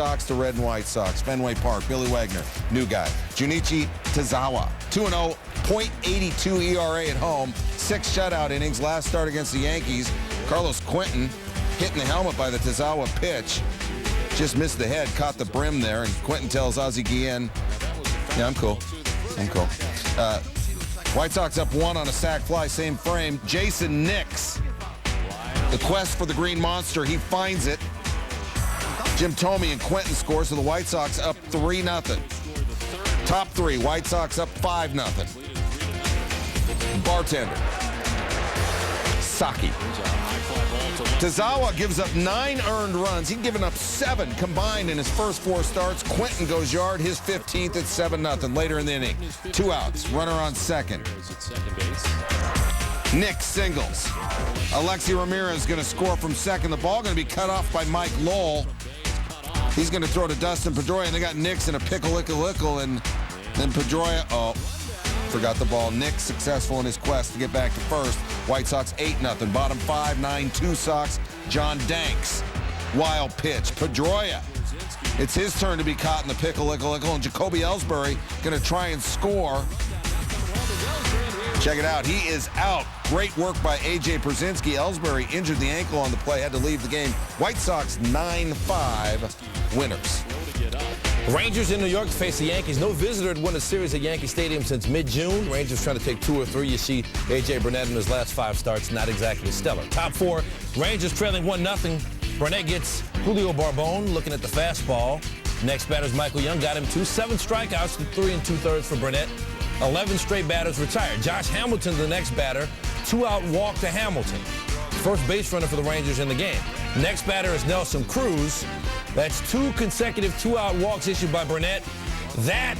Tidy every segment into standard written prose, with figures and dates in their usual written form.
Sox to Red and White Sox. Fenway Park, Billy Wagner, new guy. Junichi Tazawa, 2-0, .82 ERA at home, 6 shutout innings. Last start against the Yankees. Carlos Quentin hitting the helmet by the Tazawa pitch. Just missed the head, caught the brim there, and Quentin tells Ozzie Guillen, yeah, I'm cool. White Sox up 1 on a sac fly, same frame. Jason Nix, the quest for the Green Monster, he finds it. Jim Thome and Quentin score, so the White Sox up 3-0. Top 3, White Sox up 5-0. Bartender, Saki. Tazawa gives up 9 earned runs. He'd given up 7 combined in his first 4 starts. Quentin goes yard, his 15th at 7-0. Later in the inning, 2 outs, runner on second. Nick singles. Alexi Ramirez is going to score from second. The ball going to be cut off by Mike Lowell. He's going to throw to Dustin Pedroia, and they got Nix in a pickle, and then Pedroia, forgot the ball. Nick successful in his quest to get back to first. White Sox 8-0. Bottom 5, 9-2 Sox. John Danks, wild pitch. Pedroia, it's his turn to be caught in the pickle, and Jacoby Ellsbury going to try and score. Check it out. He is out. Great work by A.J. Przinsky. Ellsbury injured the ankle on the play, had to leave the game. White Sox 9-5 winners. Rangers in New York face the Yankees. No visitor had won a series at Yankee Stadium since mid-June. Rangers trying to take 2 or 3. You see A.J. Burnett in his last 5 starts, not exactly stellar. Top 4, Rangers trailing 1-0. Burnett gets Julio Barbone looking at the fastball. Next batter's Michael Young. Got him 2. 7 strikeouts, 3 2/3 for Burnett. 11 straight batters retired. Josh Hamilton, the next batter, 2-out walk to Hamilton. First base runner for the Rangers in the game. Next batter is Nelson Cruz. That's 2 consecutive 2-out walks issued by Burnett. That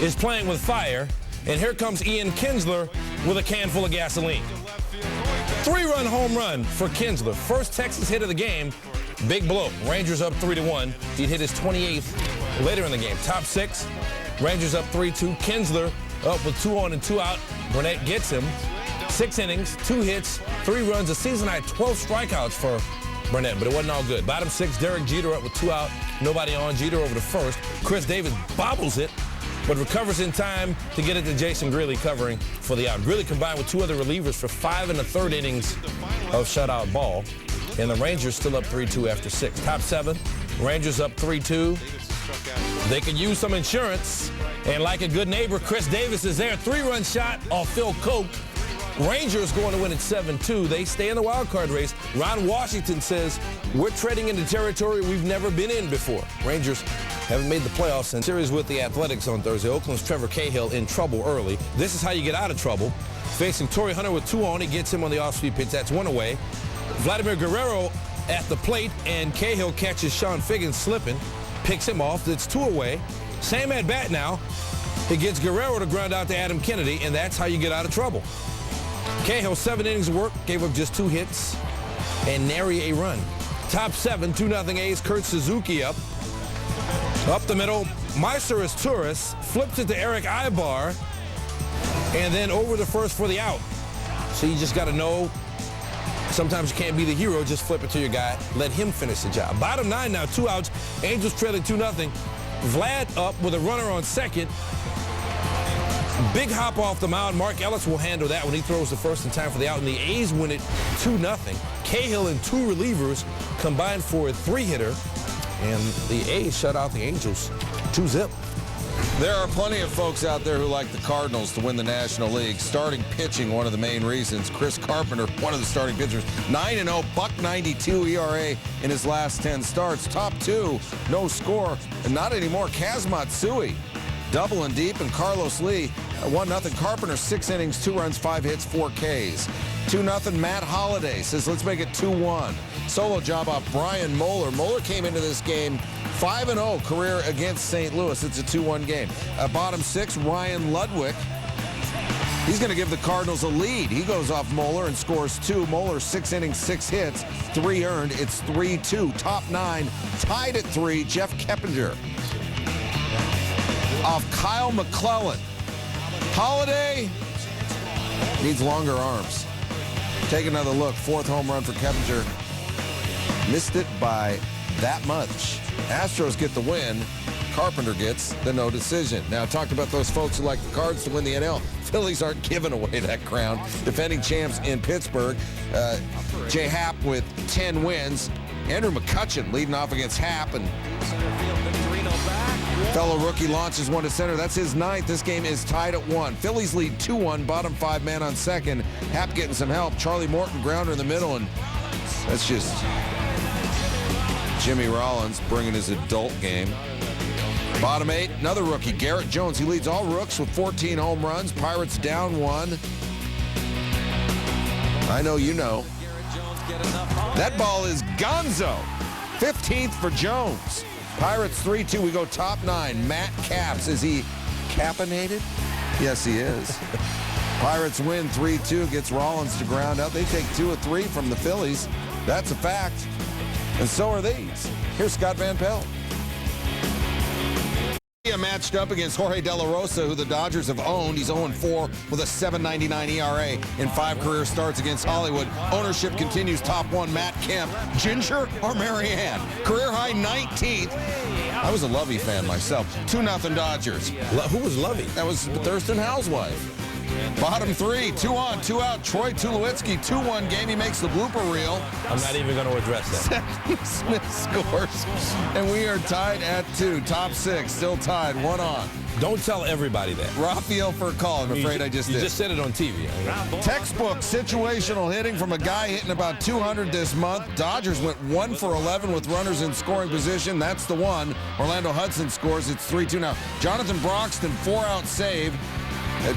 is playing with fire. And here comes Ian Kinsler with a can full of gasoline. 3-run home run for Kinsler. First Texas hit of the game. Big blow. Rangers up 3-1. He'd hit his 28th later in the game. Top 6, Rangers up 3-2. Kinsler up with 2 on and 2 out. Burnett gets him. 6 innings, 2 hits, 3 runs. A season high 12 strikeouts for Burnett, but it wasn't all good. Bottom 6, Derek Jeter up with 2 out. Nobody on. Jeter over to first. Chris Davis bobbles it, but recovers in time to get it to Jason Greeley covering for the out. Greeley combined with 2 other relievers for 5 1/3 innings of shutout ball. And the Rangers still up 3-2 after 6. Top 7, Rangers up 3-2. They could use some insurance. And like a good neighbor, Chris Davis is there. 3-run shot off Phil Koch. Rangers going to win at 7-2. They stay in the wild card race. Ron Washington says, we're treading into territory we've never been in before. Rangers haven't made the playoffs in series with the Athletics on Thursday. Oakland's Trevor Cahill in trouble early. This is how you get out of trouble. Facing Torrey Hunter with 2 on. He gets him on the off-speed pitch. That's 1 away. Vladimir Guerrero at the plate, and Cahill catches Sean Figgins slipping. Picks him off. That's 2 away. Same at bat now. He gets Guerrero to ground out to Adam Kennedy, and that's how you get out of trouble. Cahill, 7 innings of work, gave up just 2 hits, and nary a run. Top 7, 2-0 A's. Kurt Suzuki up. Up the middle, Myceris Torres flips it to Eric Ibar, and then over to first for the out. So you just got to know, sometimes you can't be the hero, just flip it to your guy. Let him finish the job. Bottom 9 now, 2 outs. Angels trailing 2-0. Vlad up with a runner on second. Big hop off the mound. Mark Ellis will handle that when he throws the first in time for the out, and the A's win it 2-0. Cahill and 2 relievers combined for a 3-hitter, and the A's shut out the Angels 2-0. There are plenty of folks out there who like the Cardinals to win the National League. Starting pitching, one of the main reasons. Chris Carpenter, one of the starting pitchers. 9-0, .92 ERA in his last 10 starts. Top 2, no score, and not anymore. Kaz Matsui, double and deep, and Carlos Lee, 1-0. Carpenter, 6 innings, 2 runs, 5 hits, 4 Ks. 2-0. Matt Holliday says, let's make it 2-1. Solo job off Brian Moeller. Moeller came into this game 5-0 career against St. Louis. It's a 2-1 game. Bottom 6, Ryan Ludwig. He's going to give the Cardinals a lead. He goes off Moeller and scores 2. Moeller, 6 innings, 6 hits, 3 earned. It's 3-2. Top 9, tied at 3, Jeff Keppinger off Kyle McClellan. Holiday needs longer arms. Take another look. 4th home run for Keppinger. Missed it by that much. Astros get the win. Carpenter gets the no decision. Now, I talked about those folks who like the Cards to win the NL. Phillies aren't giving away that crown. Defending champs in Pittsburgh. Jay Happ with 10 wins. Andrew McCutchen leading off against Happ, and fellow rookie launches one to center. That's his 9th. This game is tied at 1. Phillies lead 2-1, bottom 5 man on second. Happ getting some help. Charlie Morton grounder in the middle, and that's just Jimmy Rollins bringing his adult game. Bottom 8, another rookie, Garrett Jones. He leads all rooks with 14 home runs. Pirates down 1. I know you know. That ball is gonzo. 15th for Jones. Pirates 3-2. We go top 9. Matt Capps. Is he cappinated? Yes, he is. Pirates win 3-2. Gets Rollins to ground out. They take 2 of 3 from the Phillies. That's a fact. And so are these. Here's Scott Van Pelt. Matched up against Jorge De La Rosa, who the Dodgers have owned. He's 0-4 with a 7.99 ERA in 5 career starts against Hollywood. Ownership continues. Top 1, Matt Kemp. Ginger or Marianne? Career high 19th. I was a Lovey fan myself. 2-0 Dodgers. Who was Lovey? That was Thurston Howell's wife. Bottom 3, 2 on, 2 out. Troy Tulowitzki, 2-1 game. He makes the blooper reel. I'm not even going to address that. Smith scores, and we are tied at 2. Top 6, still tied, 1 on. Don't tell everybody that. Rafael for a call. I'm afraid I just did. You just said it on TV. Textbook situational hitting from a guy hitting about 200 this month. Dodgers went 1 for 11 with runners in scoring position. That's the one. Orlando Hudson scores. It's 3-2 now. Jonathan Broxton, 4-out save.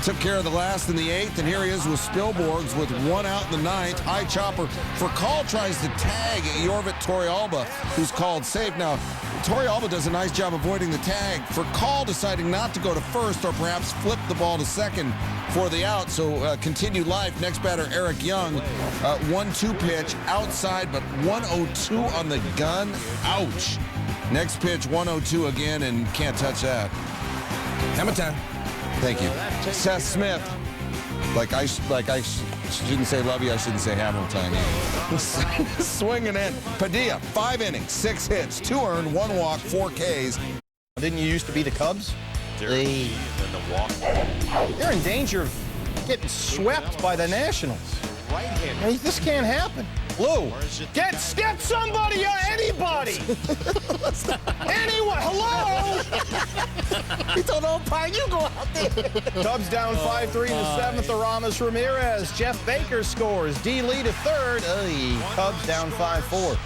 Took care of the last in the 8th, and here he is with Spilborghs with 1 out in the 9th. High chopper. For call tries to tag Jorvit Torrealba, who's called safe. Now, Torrealba does a nice job avoiding the tag. For call deciding not to go to first or perhaps flip the ball to second for the out. So continued life. Next batter, Eric Young. 1-2 pitch outside, but 102 on the gun. Ouch. Next pitch, 102 again, and can't touch that. Hammer time. Thank you. Seth Smith. Like I shouldn't say love you, I shouldn't say hammer time. Swinging in. Padilla, 5 innings, 6 hits, 2 earned, 1 walk, 4 Ks. Didn't you used to be the Cubs? You're in danger of getting swept by the Nationals. I mean, this can't happen. Lou, get somebody, anybody. Anyone, hello? He told umpire, you go out there. Cubs down 5-3 in the 7th. Aramis Ramirez. Jeff Baker scores. D. Lee to 3rd. Cubs down 5-4.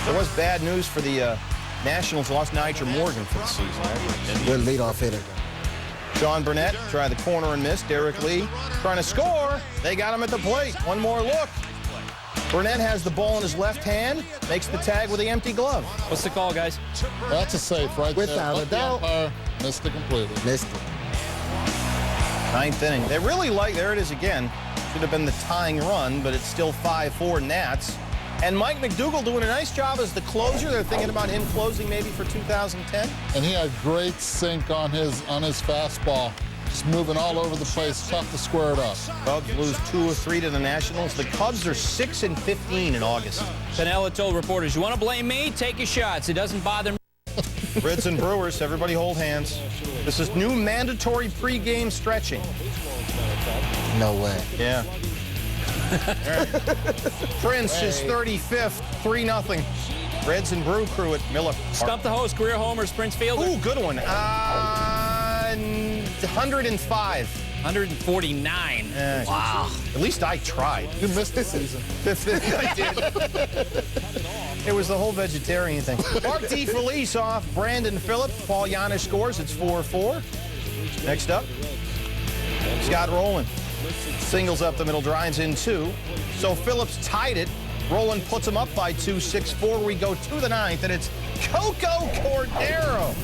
There was bad news for the Nationals. Lost Nigel Morgan for the season. Good leadoff hitter. Sean Burnett tried the corner and missed. Derek Lee trying to score. They got him at the plate. One more look. Burnett has the ball in his left hand, makes the tag with the empty glove. What's the call, guys? That's a safe right Without there. a doubt. The umpire missed it completely. Missed it. 9th inning. They really like, there it is again. Should have been the tying run, but it's still 5-4 Nats. And Mike McDougal doing a nice job as the closer. They're thinking about him closing maybe for 2010. And he had great sink on his fastball. Just moving all over the place, tough to square it up. Cubs lose 2 of 3 to the Nationals. The Cubs are 6-15 in August. Pinella told reporters, you want to blame me? Take your shots. It doesn't bother me. Reds and Brewers, everybody hold hands. This is new mandatory pregame stretching. No way. Yeah. Prince, his 35th, 3-0. Reds and Brew Crew at Miller. Stump the host, career homer, Prince Fielder. Ooh, good one. 105. 149. Wow. At least I tried. You missed this season. I did. It was the whole vegetarian thing. Mark D. Felice off Brandon Phillips. Paul Giannis scores. It's 4-4. Next up, Scott Rowland. Singles up the middle, drives in 2. So Phillips tied it. Rowland puts him up by 2, 6-4. We go to the 9th, and it's Coco Cordero.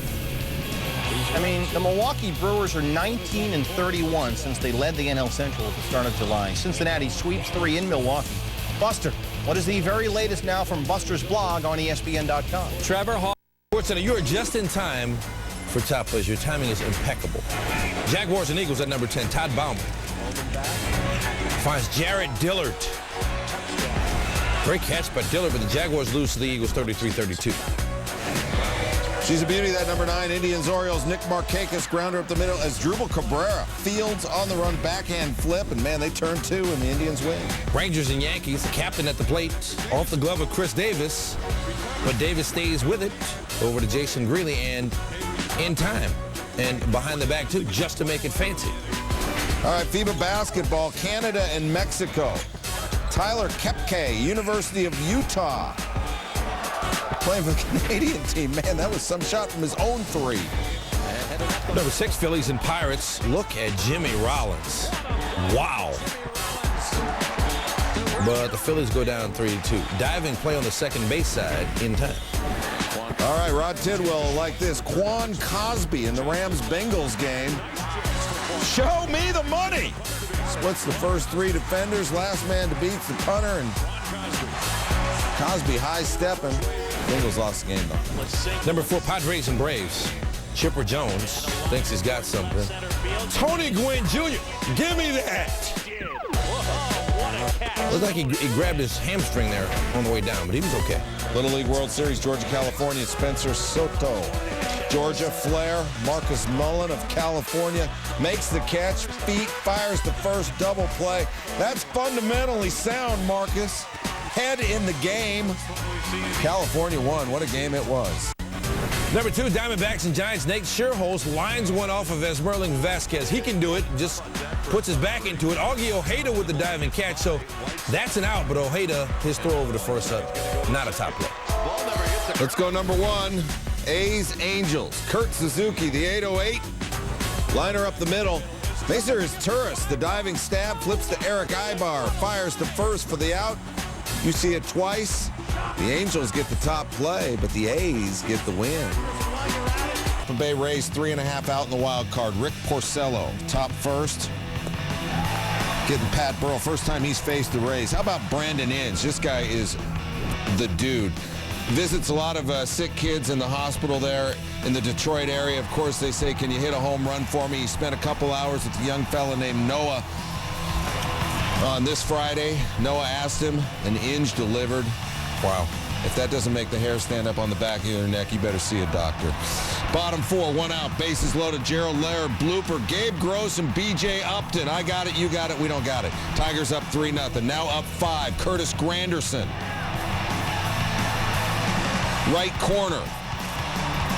I mean, the Milwaukee Brewers are 19-31 since they led the NL Central at the start of July. Cincinnati sweeps 3 in Milwaukee. Buster, what is the very latest now from Buster's blog on ESPN.com? Trevor Hall. SportsCenter, you are just in time for top plays. Your timing is impeccable. Jaguars and Eagles at number 10. Todd Bauman finds Jarrett Dillard. Great catch by Dillard, but the Jaguars lose to the Eagles 33-32. She's a beauty, that number 9. Indians, Orioles, Nick Markakis, grounder up the middle as Drupal Cabrera fields on the run, backhand flip, and man, they turn 2 and the Indians win. Rangers and Yankees, the captain at the plate, off the glove of Chris Davis, but Davis stays with it over to Jason Greeley and in time and behind the back too, just to make it fancy. All right, FIBA basketball, Canada and Mexico. Tyler Kepke, University of Utah, playing for the Canadian team. Man, that was some shot from his own 3. Number 6, Phillies and Pirates. Look at Jimmy Rollins. Wow. But the Phillies go down 3-2. Diving play on the second base side in time. All right, Rod Tidwell will like this. Quan Cosby in the Rams-Bengals game. Show me the money. Splits the first 3 defenders. Last man to beat the punter, and Cosby high-stepping. Bengals lost the game, though. Number 4, Padres and Braves. Chipper Jones thinks he's got something. Tony Gwynn Jr., give me that. Looked like he grabbed his hamstring there on the way down, but he was okay. Little League World Series, Georgia, California, Spencer Soto. Georgia, Flair, Marcus Mullen of California makes the catch, fires the first double play. That's fundamentally sound, Marcus. Head in the game. California won. What a game it was. Number 2, Diamondbacks and Giants. Nate Scherholz lines one off of Esmerling Vasquez. He can do it, just puts his back into it. Augie Ojeda with the diving catch, so that's an out, but Ojeda, his throw over the first up, not a top play. Let's go number 1, A's Angels. Kurt Suzuki, the 808. Liner up the middle. Macer is Turris, the diving stab, flips to Eric Ibar, fires to first for the out. You see it twice. The Angels get the top play, but the A's get the win. The Bay Rays 3.5 out in the wild card. Rick Porcello, top first. Getting Pat Burrell, first time he's faced the Rays. How about Brandon Inge? This guy is the dude. Visits a lot of sick kids in the hospital there in the Detroit area. Of course, they say, can you hit a home run for me? He spent a couple hours with a young fella named Noah on this Friday. Noah asked him, and Inge delivered. Wow. If that doesn't make the hair stand up on the back of your neck, you better see a doctor. Bottom 4, 1 out. Bases loaded. Gerald Laird, blooper. Gabe Gross and B.J. Upton. I got it, you got it, we don't got it. Tigers up 3-0. Now up 5. Curtis Granderson. Right corner.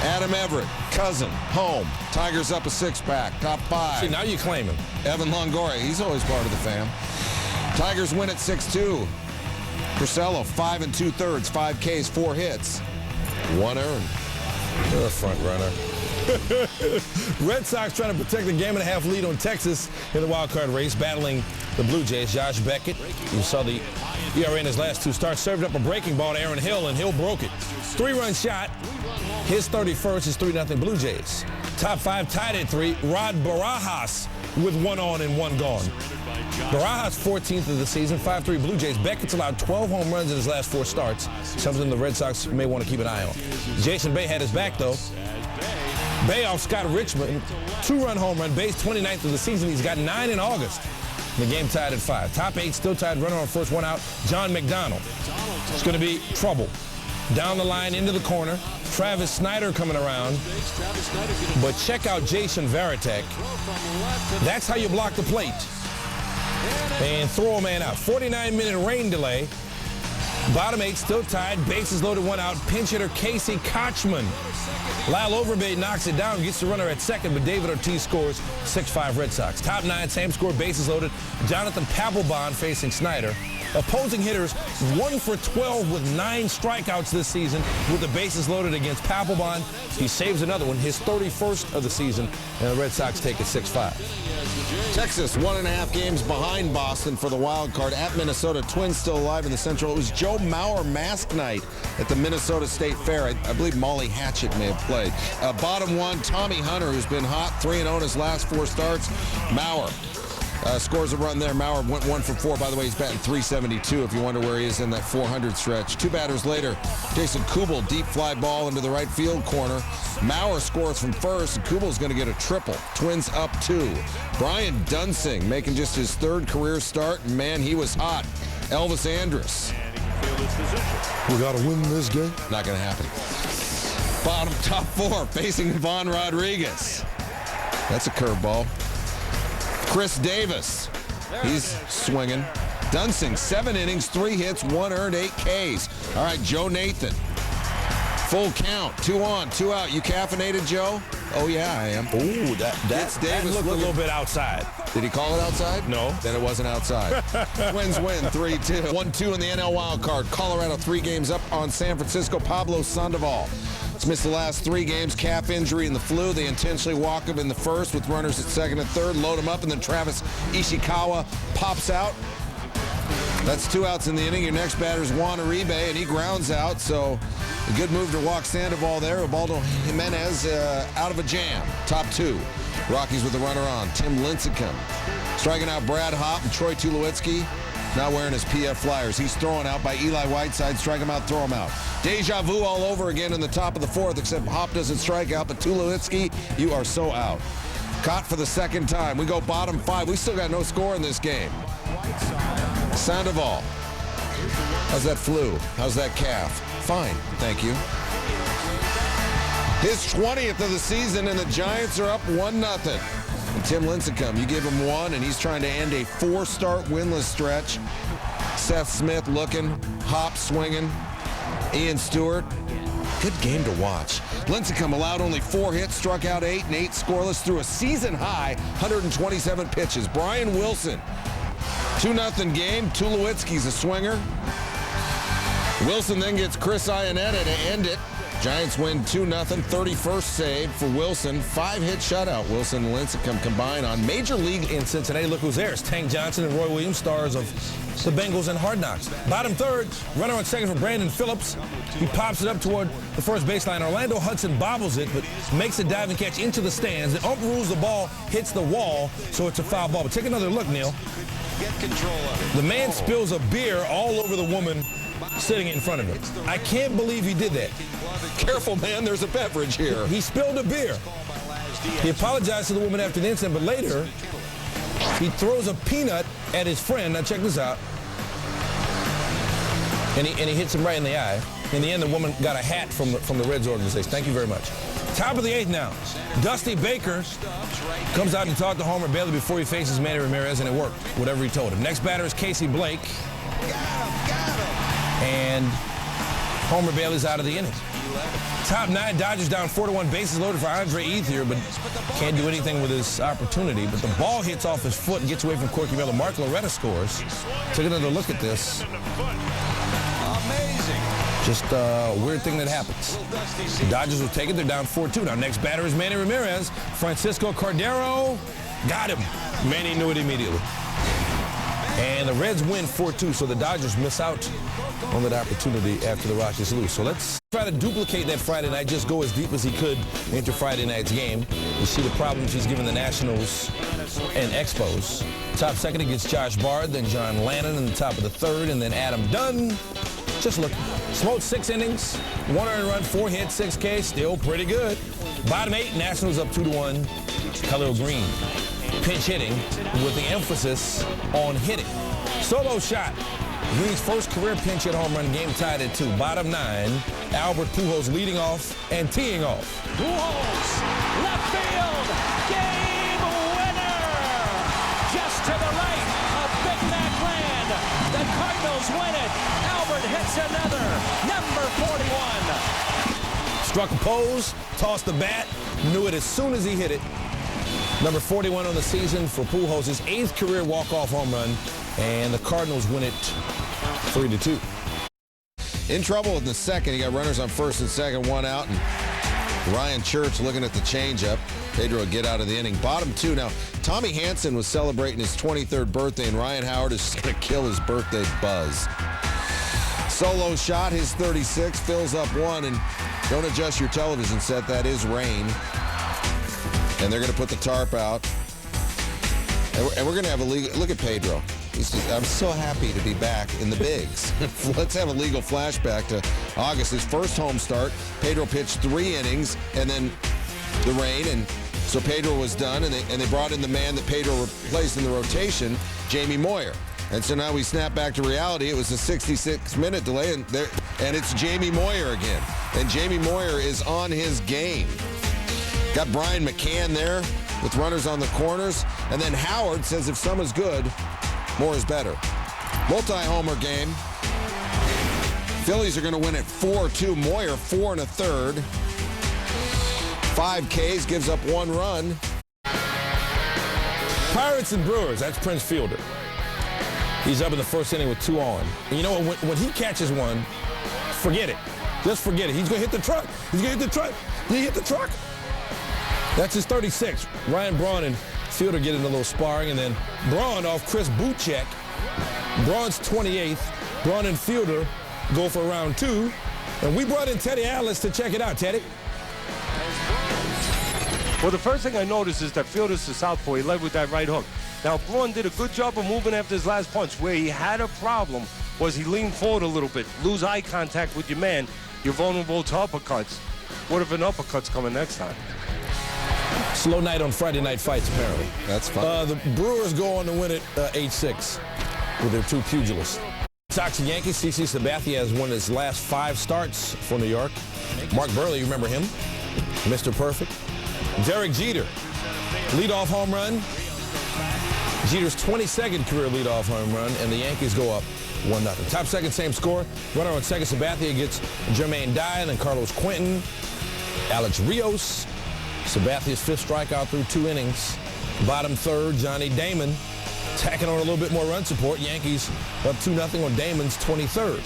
Adam Everett. Cousin. Home. Tigers up a 6-pack. Top 5. See, now you claim him. Evan Longoria. He's always part of the fam. Tigers win at 6-2. Porcello, 5 2/3, 5 Ks, 4 hits, 1 earned. You're a front runner. Red Sox trying to protect the game-and-a-half lead on Texas in the wild card race, battling the Blue Jays. Josh Beckett, you saw the ERA in his last 2 starts, served up a breaking ball to Aaron Hill, and Hill broke it. 3-run shot. His 31st is 3-0 Blue Jays. Top 5 tied at 3. Rod Barajas with 1 on and 1 gone. Barajas 14th of the season, 5-3 Blue Jays. Beckett's allowed 12 home runs in his last 4 starts, something the Red Sox may want to keep an eye on. Jason Bay had his back, though. Bay off Scott Richmond, 2-run home run, Bay's 29th of the season. He's got 9 in August. The game tied at 5. Top 8 still tied, runner on first, 1 out. John McDonald. It's going to be trouble. Down the line into the corner. Travis Snyder coming around. But check out Jason Varitek. That's how you block the plate. And throw a man out. 49-minute rain delay. Bottom 8 still tied. Bases loaded, 1 out. Pinch hitter Casey Kochman. Lyle Overbay knocks it down, gets the runner at second, but David Ortiz scores. 6-5 Red Sox. Top 9, same score, bases loaded. Jonathan Papelbon facing Snyder. Opposing hitters 1 for 12 with 9 strikeouts this season with the bases loaded against Papelbon. He saves another one, his 31st of the season, and the Red Sox take it 6-5. Texas 1.5 games behind Boston for the wild card at Minnesota. Twins still alive in the Central. It was Joe Mauer mask night at the Minnesota State Fair. I believe Molly Hatchet may have played. Bottom 1, Tommy Hunter, who's been hot, 3-0 in his last 4 starts. Mauer scores a run there. Mauer went 1 for 4. By the way, he's batting .372 if you wonder where he is in that 400 stretch. 2 batters later, Jason Kubel, deep fly ball into the right field corner. Mauer scores from first, and Kubel's going to get a triple. Twins up 2. Brian Dunsing making just his 3rd career start, and man, he was hot. Elvis Andrus. We got to win this game. Not going to happen. Bottom top 4 facing Ivan Rodriguez. That's a curveball. Chris Davis, he's swinging. Dunsing, 7 innings, 3 hits, 1 earned, 8 Ks. All right, Joe Nathan. Full count, 2 on, 2 out. You caffeinated, Joe? Oh, yeah, I am. Ooh, that looked a little bit outside. Did he call it outside? No. Then it wasn't outside. Twins win 3-2. 1-2 in the NL wild card. Colorado 3 games up on San Francisco. Pablo Sandoval has missed the last 3 games. Calf injury and the flu. They intentionally walk him in the first with runners at second and third. Load him up, and then Travis Ishikawa pops out. That's 2 outs in the inning. Your next batter is Juan Uribe, and he grounds out. So a good move to walk Sandoval there. Ubaldo Jimenez out of a jam. Top 2. Rockies with the runner on. Tim Lincecum striking out Brad Hopp, and Troy Tulowitzki not wearing his PF Flyers. He's thrown out by Eli Whiteside. Strike him out, throw him out. Deja vu all over again in the top of the 4th, except Hopp doesn't strike out, but Tulowitzki, you are so out. Caught for the 2nd time. We go bottom 5. We still got no score in this game. Sandoval. How's that flu? How's that calf? Fine, thank you. His 20th of the season, and the Giants are up 1-0. And Tim Lincecum, you give him 1, and he's trying to end a 4-start winless stretch. Seth Smith looking, Hop swinging, Ian Stewart. Good game to watch. Lincecum allowed only 4 hits, struck out 8, and 8 scoreless through a season-high 127 pitches. Brian Wilson, 2-0 game. Tulowitzki's a swinger. Wilson then gets Chris Iannetta to end it. Giants win 2-0, 31st save for Wilson. 5-hit shutout. Wilson and Lincecum combined on Major League. In Cincinnati, look who's there. It's Tank Johnson and Roy Williams, stars of the Bengals and Hard Knocks. Bottom 3rd, runner on second for Brandon Phillips. He pops it up toward the first baseline. Orlando Hudson bobbles it, but makes a diving catch into the stands. The ump rules the ball hits the wall, so it's a foul ball. But take another look, Neil. Get control of it. The man spills a beer all over the woman sitting in front of him. I can't believe he did that. Careful, man, there's a beverage here. He spilled a beer. He apologized to the woman after the incident, but later he throws a peanut at his friend. Now check this out. And he hits him right in the eye. In the end, the woman got a hat from the Reds organization. Thank you very much. Top of the 8th now. Dusty Baker comes out and talked to Homer Bailey before he faces Manny Ramirez, and it worked, whatever he told him. Next batter is Casey Blake. And Homer Bailey's out of the inning. Top 9, Dodgers down 4-1, bases loaded for Andre Ethier, but can't do anything with his opportunity. But the ball hits off his foot and gets away from Corky Miller. Mark Loretta scores. Take another look at this. Amazing. Just a weird thing that happens. The Dodgers will take it. They're down 4-2. Now, next batter is Manny Ramirez. Francisco Cordero got him. Manny knew it immediately. And the Reds win 4-2, so the Dodgers miss out on that opportunity after the Rockies lose. So let's try to duplicate that Friday night, just go as deep as he could into Friday night's game. You see the problems he's given the Nationals and Expos. Top 2nd against Josh Bard, then John Lannon in the top of the 3rd, and then Adam Dunn. Just look. Smoked 6 innings, 1 earned run, 4 hits, 6 Ks, still pretty good. Bottom 8, Nationals up 2-1. Khalil Green pinch hitting with the emphasis on hitting. Solo shot. Green's first career pinch hit home run, game tied at 2. Bottom 9, Albert Pujols leading off and teeing off. Pujols, left field, game winner! Just to the right of Big Mac Land. The Cardinals win it. Albert hits another, number 41. Struck a pose, tossed the bat, knew it as soon as he hit it. Number 41 on the season for Pujols, his 8th career walk-off home run, and the Cardinals win it 3-2. In trouble in the 2nd. He got runners on 1st and 2nd, 1 out, and Ryan Church looking at the changeup. Pedro would get out of the inning. Bottom 2 now. Tommy Hansen was celebrating his 23rd birthday, and Ryan Howard is just going to kill his birthday buzz. Solo shot, his 36, fills up 1, and don't adjust your television set. That is rain. And they're going to put the tarp out. And we're going to have a legal... Look at Pedro. I'm so happy to be back in the bigs. Let's have a legal flashback to August. His first home start. Pedro pitched 3 innings, and then the rain. And so Pedro was done, and they brought in the man that Pedro replaced in the rotation, Jamie Moyer. And so now we snap back to reality. It was a 66-minute delay, and it's Jamie Moyer again. And Jamie Moyer is on his game. Got Brian McCann there with runners on the corners. And then Howard says if some is good, more is better. Multi-homer game. Phillies are going to win at 4-2. Moyer, 4 1/3. 5 Ks, gives up 1 run. Pirates and Brewers, that's Prince Fielder. He's up in the first inning with 2 on. And you know, when he catches one, forget it. Just forget it. He's going to hit the truck. He's going to hit the truck. Did he hit the truck? That's his 36. Ryan Braun and Fielder get into a little sparring, and then Braun off Chris Buchek. Braun's 28th. Braun and Fielder go for round 2. And we brought in Teddy Atlas to check it out. Teddy? Well, the first thing I noticed is that Fielder's a southpaw. He led with that right hook. Now, Braun did a good job of moving after his last punch. Where he had a problem was he leaned forward a little bit. Lose eye contact with your man, you're vulnerable to uppercuts. What if an uppercut's coming next time? Slow night on Friday night fights, apparently. That's fun. The Brewers go on to win it 8-6 with their 2 pugilists. Sox and Yankees. CC Sabathia has won his last 5 starts for New York. Mark Burley, you remember him? Mr. Perfect. Derek Jeter, leadoff home run. Jeter's 22nd career leadoff home run, and the Yankees go up 1-0. Top second, same score. Runner on second, Sabathia gets Jermaine Dye, and then Carlos Quentin, Alex Rios. Sabathia's 5th strikeout through 2 innings. Bottom third, Johnny Damon tacking on a little bit more run support. Yankees up 2-0 on Damon's 23rd.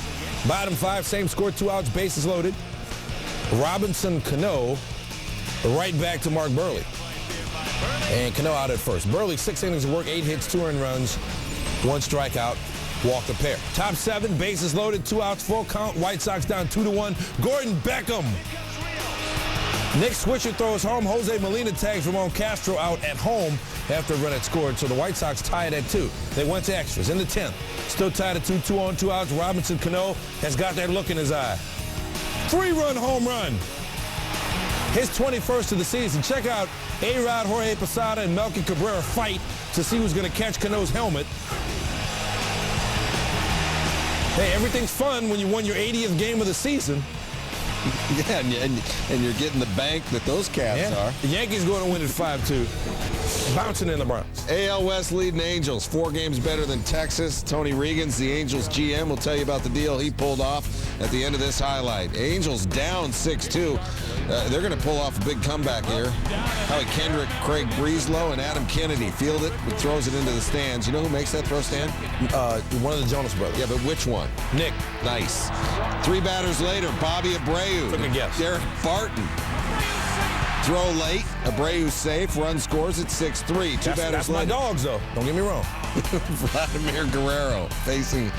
Bottom 5, same score, 2 outs, bases loaded. Robinson Cano right back to Mark Burley. And Cano out at first. Burley, 6 innings of work, 8 hits, 2 earned runs, 1 strikeout, walked a pair. Top 7, bases loaded, 2 outs, full count. White Sox down 2-1. Gordon Beckham. Nick Swisher throws home. Jose Molina tags Ramon Castro out at home after a run had scored. So the White Sox tied at 2. They went to extras in the 10th. Still tied at 2, 2 on, 2 outs. Robinson Cano has got that look in his eye. 3-run home run. His 21st of the season. Check out A-Rod, Jorge Posada, and Melky Cabrera fight to see who's going to catch Cano's helmet. Hey, everything's fun when you won your 80th game of the season. Yeah, and you're getting the bank that those Cavs are. The Yankees going to win at 5-2. Bouncing in the Bronx. AL West leading Angels. 4 games better than Texas. Tony Regan's the Angels GM. Will tell you about the deal he pulled off at the end of this highlight. Angels down 6-2. They're going to pull off a big comeback here. Howie Kendrick, Craig Breeslow, and Adam Kennedy field it, but throws it into the stands. You know who makes that throw stand? One of the Jonas brothers. Yeah, but which one? Nick. Nice. 3 batters later, Bobby Abreu. Took a guess. Derek Barton. Throw late. Abreu safe. Run scores at 6-3. 2 batters that's later. my dogs, though. Don't get me wrong. Vladimir Guerrero facing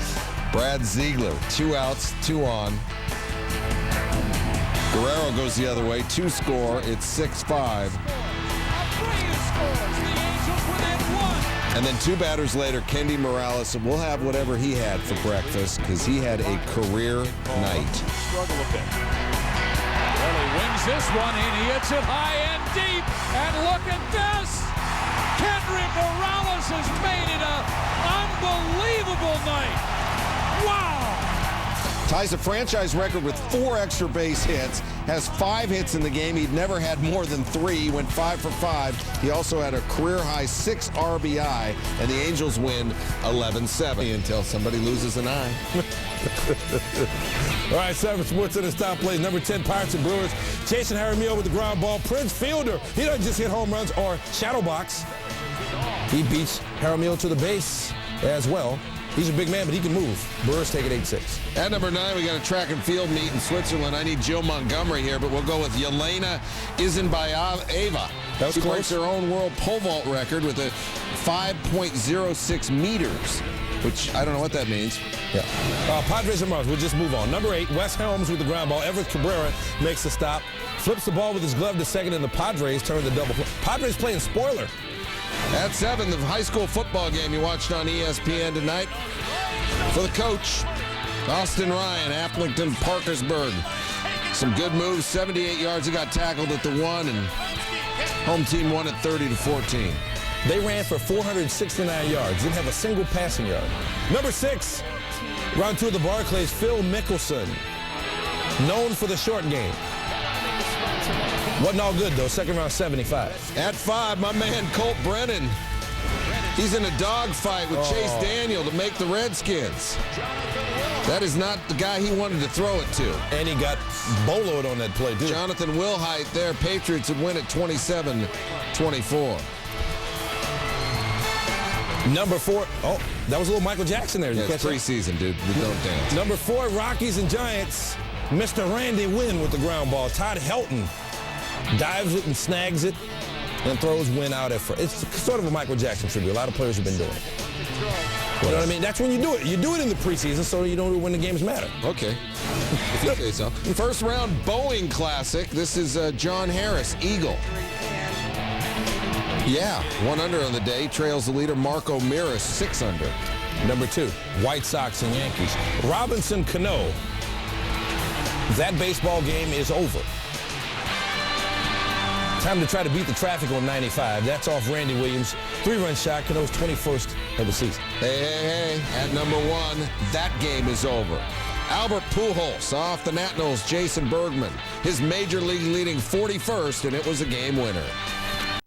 Brad Ziegler. 2 outs, 2 on. Guerrero goes the other way. 2 score. It's 6-5. And then 2 batters later, Kendi Morales. We'll have whatever he had for breakfast because he had a career night. Struggle a bit. Well, he wins this one, and he hits it high and deep. And look at this. Kendrick Morales has made it an unbelievable night. Wow. Ties a franchise record with 4 extra base hits, has 5 hits in the game. He'd never had more than 3. He went 5 for 5. He also had a career-high 6 RBI, and the Angels win 11-7 until somebody loses an eye. All right, 7 Sports in his top plays. Number 10, Pirates and Brewers. Jason Jaramillo with the ground ball. Prince Fielder, he doesn't just hit home runs or shadow box. He beats Jaramillo to the base as well. He's a big man, but he can move. Brewers take it 8-6. At number 9, we got a track and field meet in Switzerland. I need Joe Montgomery here, but we'll go with Yelena Isinbayeva. She breaks her own world pole vault record with a 5.06 meters, which I don't know what that means. Yeah. Padres and Marlins, we'll just move on. Number 8, Wes Helms with the ground ball. Everett Cabrera makes the stop, flips the ball with his glove to second, and the Padres turn the double play. Padres playing spoiler. At 7, the high school football game you watched on ESPN tonight. For the coach, Austin Ryan, Applington, Parkersburg. Some good moves, 78 yards. He got tackled at the 1, and home team won at 30-14. They ran for 469 yards. Didn't have a single passing yard. Number 6, round 2 of the Barclays, Phil Mickelson. Known for the short game. Wasn't all good, though. Second round, 75. At 5, my man Colt Brennan. He's in a dogfight with Chase Daniel to make the Redskins. That is not the guy he wanted to throw it to. And he got boloed on that play, too. Jonathan Wilhite there. Patriots would win at 27-24. Number 4. Oh, that was a little Michael Jackson there. Yeah, it's preseason, dude. We don't dance. Number 4, Rockies and Giants. Mr. Randy Wynn with the ground ball. Todd Helton dives it and snags it and throws Wynn out at first. It's sort of a Michael Jackson tribute. A lot of players have been doing it. You know what I mean? That's when you do it. You do it in the preseason so you don't when the games matter. Okay. If you say so. First round Boeing Classic. This is John Harris, Eagle. Yeah, 1 under on the day. Trails the leader, Marco Miras, 6 under. Number 2, White Sox and Yankees. Robinson Cano. That baseball game is over. Time to try to beat the traffic on 95. That's off Randy Williams. 3-run shot. Cano's 21st of the season. Hey. At number 1, that game is over. Albert Pujols off the Nationals, Jason Bergman. His major league leading 41st, and it was a game winner.